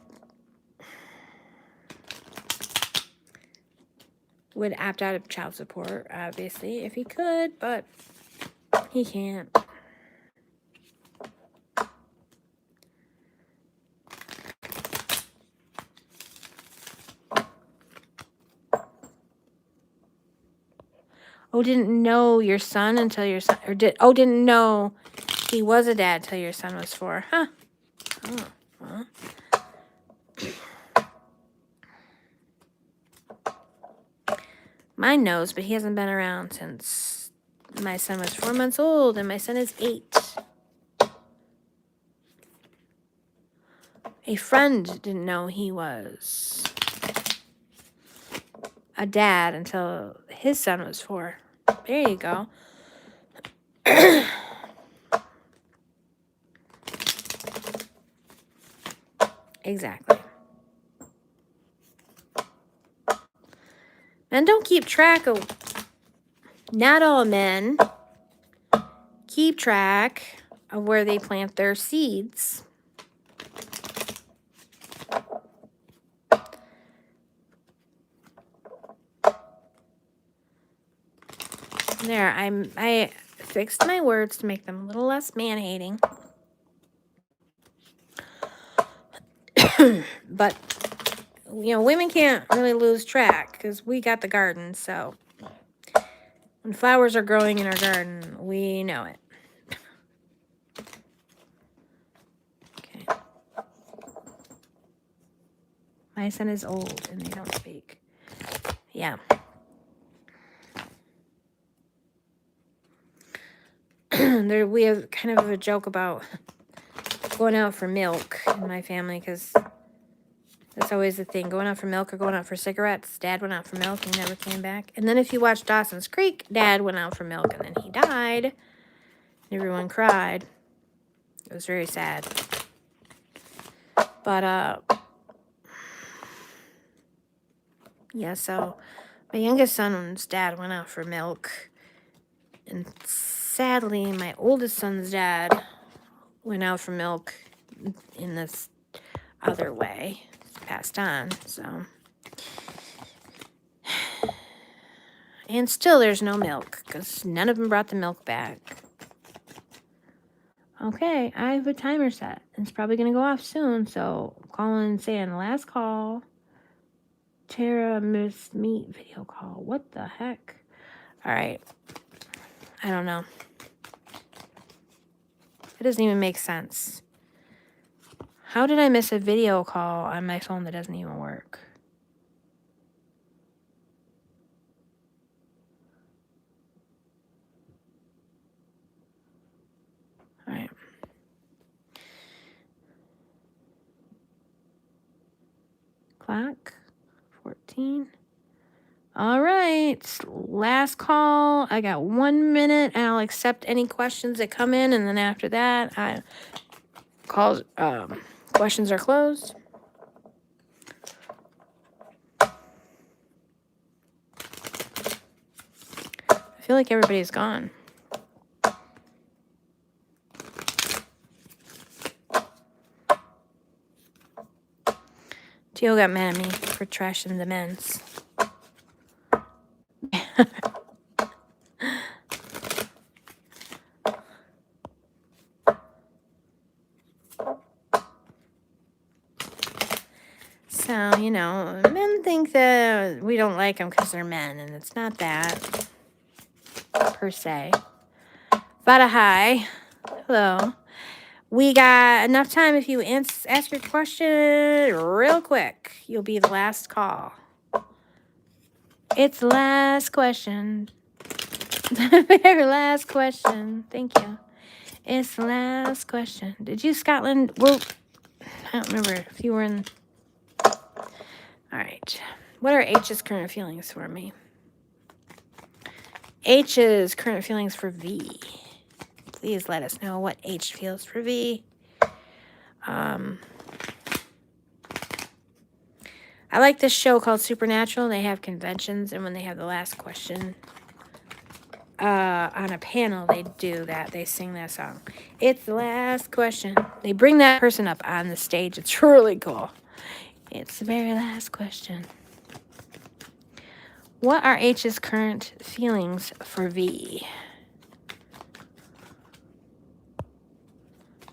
would opt out of child support, obviously, if he could, but he can't. Oh, didn't know your son until your son, or didn't know he was a dad till your son was 4. Huh. Oh, well. Mine knows, but he hasn't been around since my son was 4 months old, and my son is 8. A friend didn't know he was a dad until his son was 4. There you go. Exactly. Men don't keep track of, not all men keep track of where they plant their seeds. There, I fixed my words to make them a little less man-hating. But, women can't really lose track because we got the garden, so when flowers are growing in our garden, we know it. Okay. My son is old and they don't speak. Yeah. We have kind of a joke about going out for milk in my family because that's always the thing. Going out for milk or going out for cigarettes. Dad went out for milk and never came back. And then if you watch Dawson's Creek, Dad went out for milk and then he died. Everyone cried. It was very sad. But, yeah, so my youngest son's dad went out for milk. And sadly, my oldest son's dad went out for milk in this other way. It's passed on, so. And still there's no milk because none of them brought the milk back. Okay, I have a timer set. It's probably going to go off soon, so I'm calling and saying last call. Tara missed meet video call. What the heck? All right. I don't know. It doesn't even make sense. How did I miss a video call on my phone that doesn't even work? All right. Clock. 14. All right. Last call. I got 1 minute, and I'll accept any questions that come in, and then after that, questions are closed. I feel like everybody's gone. Gio got mad at me for trashing the men's. So, men think that we don't like them because they're men, and it's not that, per se. But hi. Hello. We got enough time if you ask your question real quick. You'll be the last call. It's the last question. The very last question. Thank you. It's the last question. Did you, Scotland? Well, I don't remember if you were in. All right. What are H's current feelings for me? H's current feelings for V. Please let us know what H feels for V. I like this show called Supernatural. They have conventions, and when they have the last question on a panel, they do that. They sing that song. It's the last question. They bring that person up on the stage. It's really cool. It's the very last question. What are H's current feelings for V?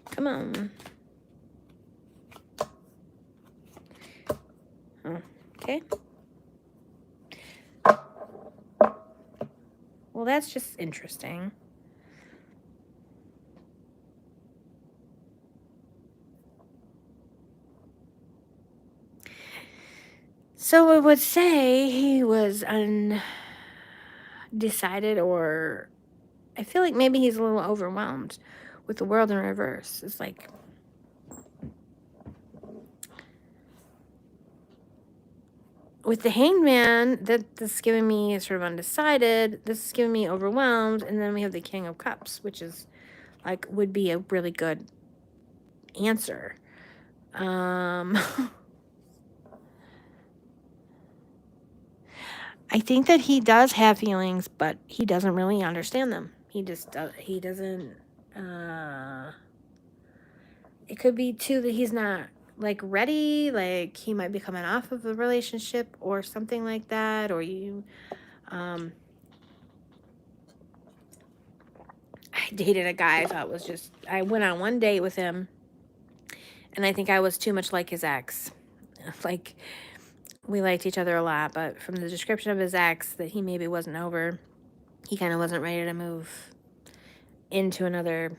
Come on. Okay. Well, that's just interesting. So it would say he was undecided, or I feel like maybe he's a little overwhelmed with the world in reverse. It's like, with the Hanged Man, that's giving me sort of undecided. This is giving me overwhelmed. And then we have the King of Cups, which is like, would be a really good answer. I think that he does have feelings, but he doesn't really understand them. He just he doesn't. It could be too that he's not like ready. Like he might be coming off of a relationship or something like that. Or you, I dated a guy I thought was just. I went on one date with him, and I think I was too much like his ex. Like, we liked each other a lot, but from the description of his ex that he maybe wasn't over, he kind of wasn't ready to move into another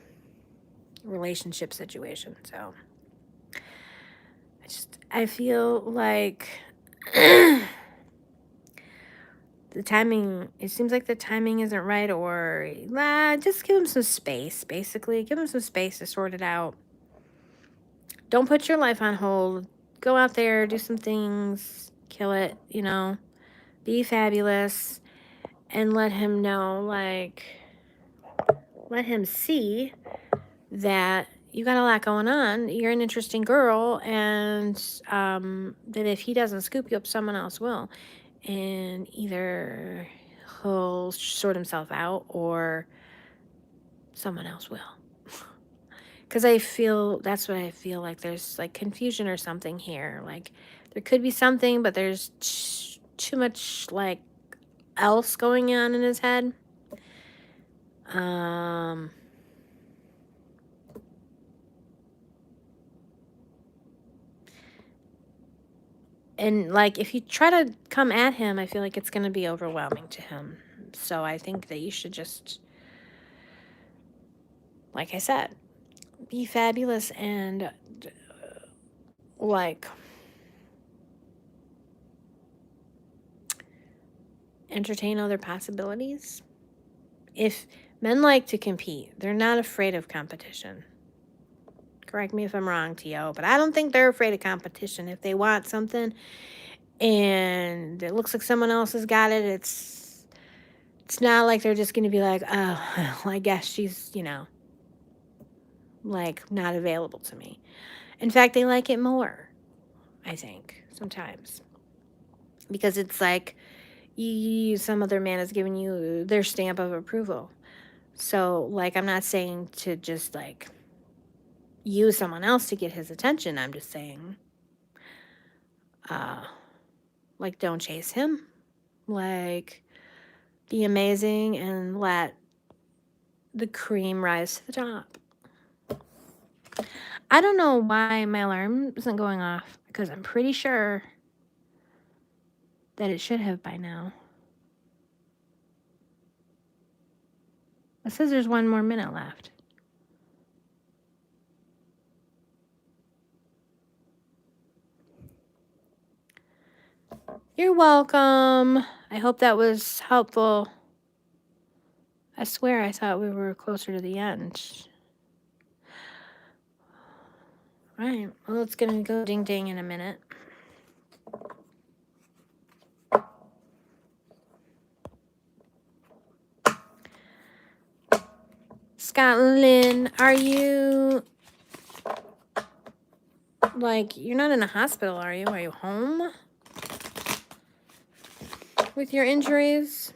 relationship situation. So I feel like the timing, it seems like the timing isn't right, or just give him some space. Basically, give him some space to sort it out. Don't put your life on hold. Go out there, do some things, kill it, be fabulous, and let him know, like, let him see that you got a lot going on. You're an interesting girl, and that if he doesn't scoop you up, someone else will. And either he'll sort himself out or someone else will. Because that's what I feel like. There's like confusion or something here. Like there could be something, but there's too much like else going on in his head. And like if you try to come at him, I feel like it's going to be overwhelming to him. So I think that you should just, like I said, be fabulous and like entertain other possibilities. If men like to compete, they're not afraid of competition. Correct me if I'm wrong, T.O., but I don't think they're afraid of competition. If they want something and it looks like someone else has got it, it's not like they're just going to be like, oh, well, I guess she's, like not available to me. In fact, they like it more, I think, sometimes. Because it's like some other man has given you their stamp of approval. So, like, I'm not saying to just, like, use someone else to get his attention. I'm just saying, like, don't chase him. Like, be amazing and let the cream rise to the top. I don't know why my alarm isn't going off, because I'm pretty sure that it should have by now. It says there's 1 more minute left. You're welcome. I hope that was helpful. I swear I thought we were closer to the end. All right. Well, it's going to go ding ding in a minute. Scott Lynn, are you, like, you're not in a hospital, are you? Are you home with your injuries?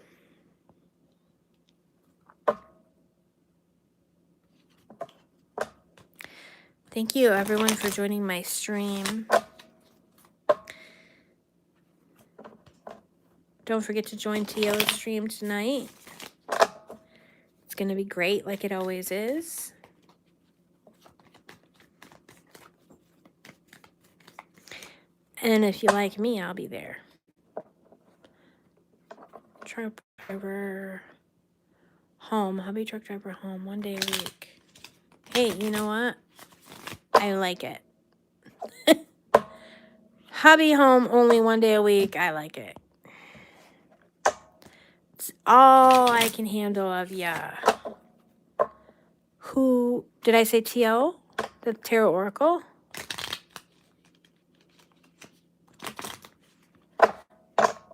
Thank you, everyone, for joining my stream. Don't forget to join Tio's stream tonight. It's going to be great, like it always is. And if you like me, I'll be there. Truck driver home. Hubby truck driver home 1 day a week. Hey, you know what? I like it. Hubby home only 1 day a week. I like it. It's all I can handle of ya. Who did I say? Tio? The Tarot Oracle?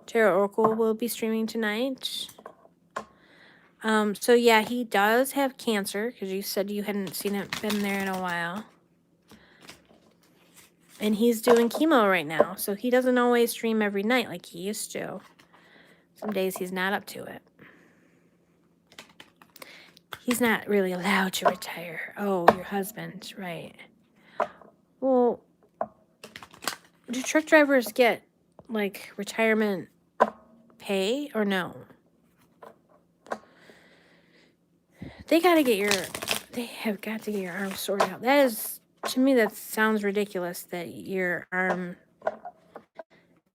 Tarot Oracle will be streaming tonight. So yeah, he does have cancer because you said you hadn't been there in a while. And he's doing chemo right now, so he doesn't always stream every night like he used to. Some days he's not up to it. He's not really allowed to retire. Oh, your husband, right. Well, do truck drivers get, like, retirement pay or no? They have got to get your arm sorted out. That is, to me, that sounds ridiculous that your arm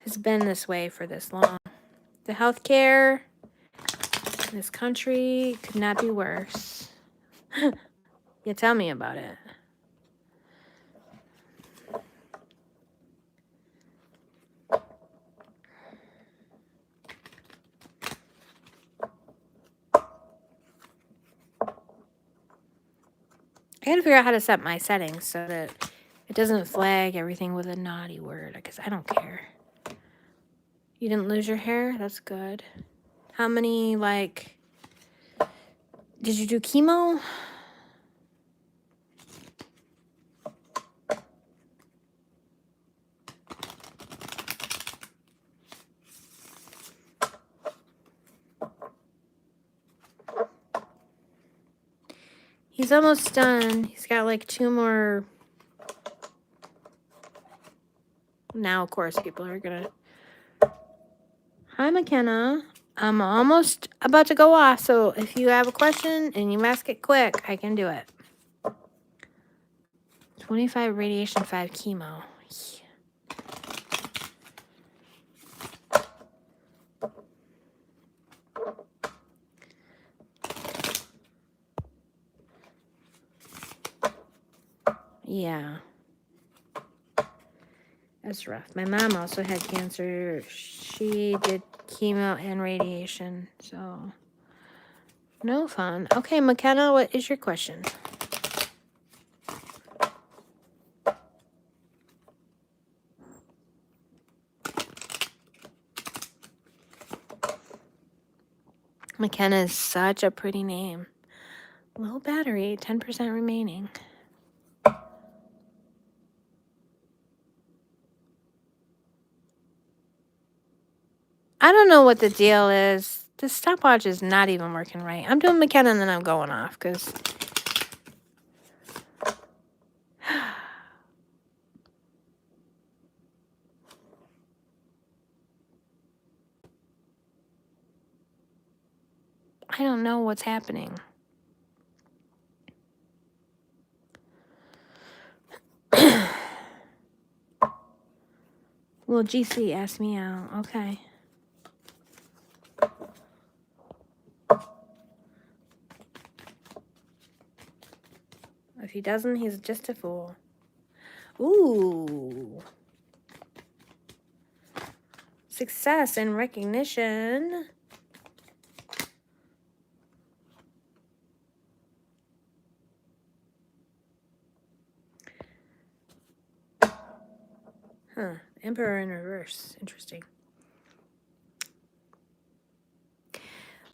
has been this way for this long. The healthcare in this country could not be worse. Yeah, tell me about it. I gotta figure out how to set my settings so that it doesn't flag everything with a naughty word, because I don't care. You didn't lose your hair? That's good. How many, like, did you do chemo? He's almost done. He's got like 2 more. Now, of course, people are gonna. Hi, McKenna. I'm almost about to go off, so if you have a question and you ask it quick, I can do it. 25 radiation, 5 chemo. Yeah. That's rough. My mom also had cancer. She did chemo and radiation, so no fun. Okay, McKenna, what is your question? McKenna is such a pretty name. Low battery, 10% remaining. I don't know what the deal is. This stopwatch is not even working right. I'm doing McKenna and then I'm going off because I don't know what's happening. Well, GC asked me out. Okay. If he doesn't, he's just a fool. Ooh. Success and recognition. Huh. Emperor in reverse. Interesting.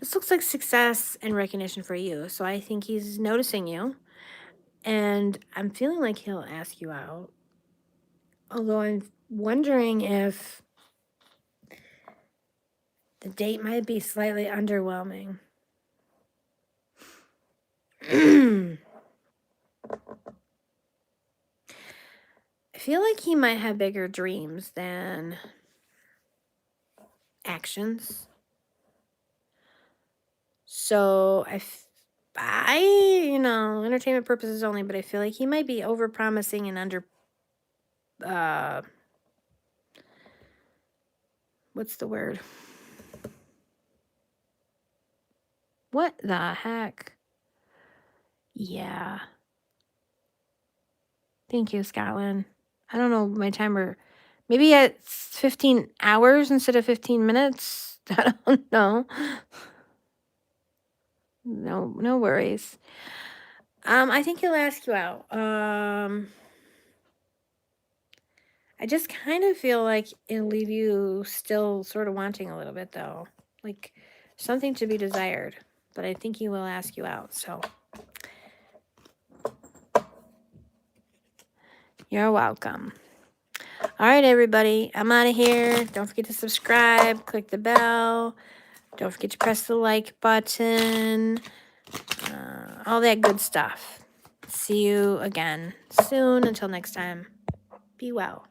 This looks like success and recognition for you. So I think he's noticing you. And I'm feeling like he'll ask you out. Although I'm wondering if the date might be slightly underwhelming. I feel like he might have bigger dreams than actions. So entertainment purposes only, but I feel like he might be over promising and under what's the word? What the heck? Yeah. Thank you, Scotland. I don't know my timer. Maybe it's 15 hours instead of 15 minutes. I don't know. No worries. I think he'll ask you out. I just kind of feel like it'll leave you still sort of wanting a little bit, though. Like something to be desired. But I think he will ask you out, so. You're welcome. All right, everybody. I'm out of here. Don't forget to subscribe. Click the bell. Don't forget to press the like button. All that good stuff. See you again soon. Until next time, be well.